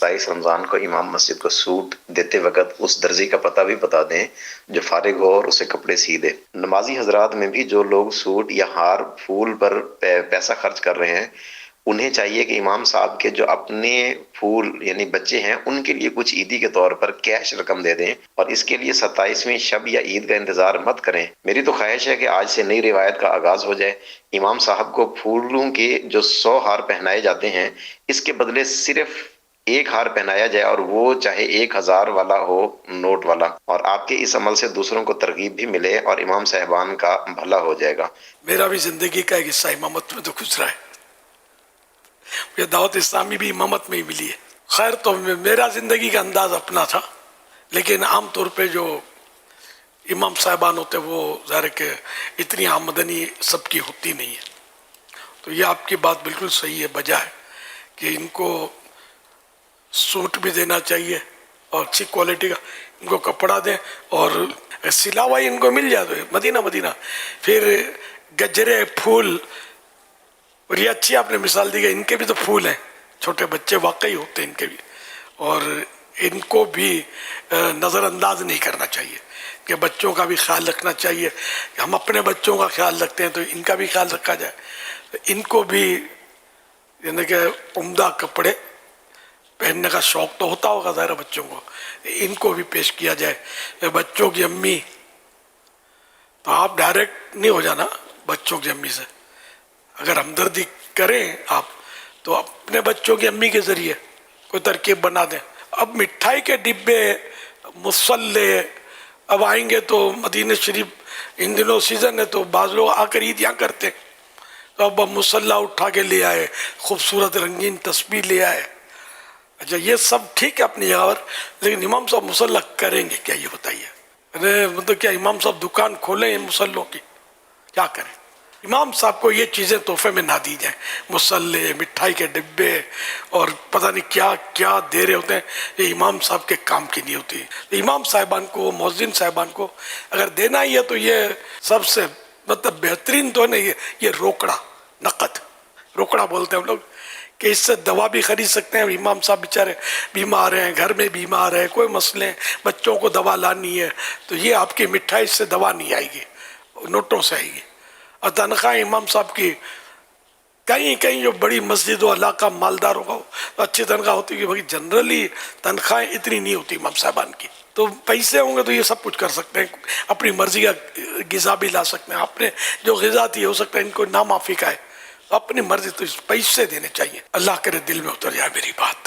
27 رمضان کو امام مسجد کو سوٹ دیتے وقت اس درزی کا پتہ بھی بتا دیں جو فارغ ہو اور اسے کپڑے سی دے۔ نمازی حضرات میں بھی جو لوگ سوٹ یا ہار پھول پر پیسہ خرچ کر رہے ہیں، انہیں چاہیے کہ امام صاحب کے جو اپنے پھول یعنی بچے ہیں ان کے لیے کچھ عیدی کے طور پر کیش رقم دے دیں، اور اس کے لیے 27ویں شب یا عید کا انتظار مت کریں۔ میری تو خواہش ہے کہ آج سے نئی روایت کا آغاز ہو جائے۔ امام صاحب کو پھولوں کے جو 100 ہار پہنائے جاتے ہیں، اس کے بدلے صرف ایک ہار پہنایا جائے، اور وہ چاہے 1000 والا ہو، نوٹ والا، اور آپ کے اس عمل سے دوسروں کو ترغیب بھی ملے اور امام صاحبان کا بھلا ہو جائے گا۔ میرا بھی زندگی کا ایک حصہ امامت میں تو گزرا ہے، یہ دعوت اسلامی بھی امامت میں ہی ملی ہے۔ خیر تو میرا زندگی کا انداز اپنا تھا، لیکن عام طور پہ جو امام صاحبان ہوتے وہ ظاہر کہ اتنی آمدنی سب کی ہوتی نہیں ہے، تو یہ آپ کی بات بالکل صحیح ہے، بجا ہے کہ ان کو سوٹ بھی دینا چاہیے اور اچھی کوالٹی کا ان کو کپڑا دیں، اور سلا ہوا ان کو مل جائے تو مدینہ پھر گجرے پھول، اور یہ اچھی آپ نے مثال دی کہ ان کے بھی تو پھول ہیں، چھوٹے بچے واقعی ہوتے ہیں ان کے بھی، اور ان کو بھی نظر انداز نہیں کرنا چاہیے کہ بچوں کا بھی خیال رکھنا چاہیے۔ ہم اپنے بچوں کا خیال رکھتے ہیں تو ان کا بھی خیال رکھا جائے، ان کو بھی یعنی کہ عمدہ کپڑے پہننے کا شوق تو ہوتا ہوگا ظاہر بچوں کو، ان کو بھی پیش کیا جائے۔ بچوں کی امی تو آپ ڈائریکٹ نہیں ہو جانا بچوں کی امی سے، اگر ہمدردی کریں آپ تو اپنے بچوں کی امی کے ذریعے کوئی ترکیب بنا دیں۔ اب مٹھائی کے ڈبے، مسلے، اب آئیں گے تو مدینہ شریف ان دنوں سیزن ہے تو بعض لوگ آ کر عید یہاں کرتے ہیں، تو اب مسلح اٹھا کے لے آئے، خوبصورت رنگین تسبیح لے آئے۔ اچھا یہ سب ٹھیک ہے اپنی جگہ پر، لیکن امام صاحب مسلح کریں گے کیا یہ بتائیے؟ مطلب کیا امام صاحب دکان کھولیں ان مسلوں کی؟ کیا کریں؟ امام صاحب کو یہ چیزیں تحفے میں نہ دی جائیں، مسلے، مٹھائی کے ڈبے اور پتہ نہیں کیا کیا دے رہے ہوتے ہیں، یہ امام صاحب کے کام کی نہیں ہوتی۔ امام صاحبان کو، مؤذن صاحبان کو اگر دینا ہی ہے تو یہ سب سے مطلب بہترین تو نہیں، یہ روکڑا، نقد روکڑا بولتے ہیں ہم لوگ، کہ اس سے دوا بھی خرید سکتے ہیں۔ امام صاحب بیچارے بیمار ہیں، گھر میں بیمار ہیں، کوئی مسئلے ہیں، بچوں کو دوا لانی ہے، تو یہ آپ کی مٹھائی سے دوا نہیں آئے گی، نوٹوں سے آئے گی۔ اور تنخواہ امام صاحب کی کہیں جو بڑی مسجد و علاقہ مالدار ہوگا اچھی تنخواہ ہوتی ہے، بھائی جنرلی تنخواہیں اتنی نہیں ہوتی امام صاحبان کی، تو پیسے ہوں گے تو یہ سب کچھ کر سکتے ہیں، اپنی مرضی کا غذا بھی لا سکتے ہیں، اپنے جو غذا تھی ہو سکتا ہے ان کو نامعافی کا ہے، اپنی مرضی، تو پیسے دینے چاہیے۔ اللہ کرے دل میں اتر جائے میری بات۔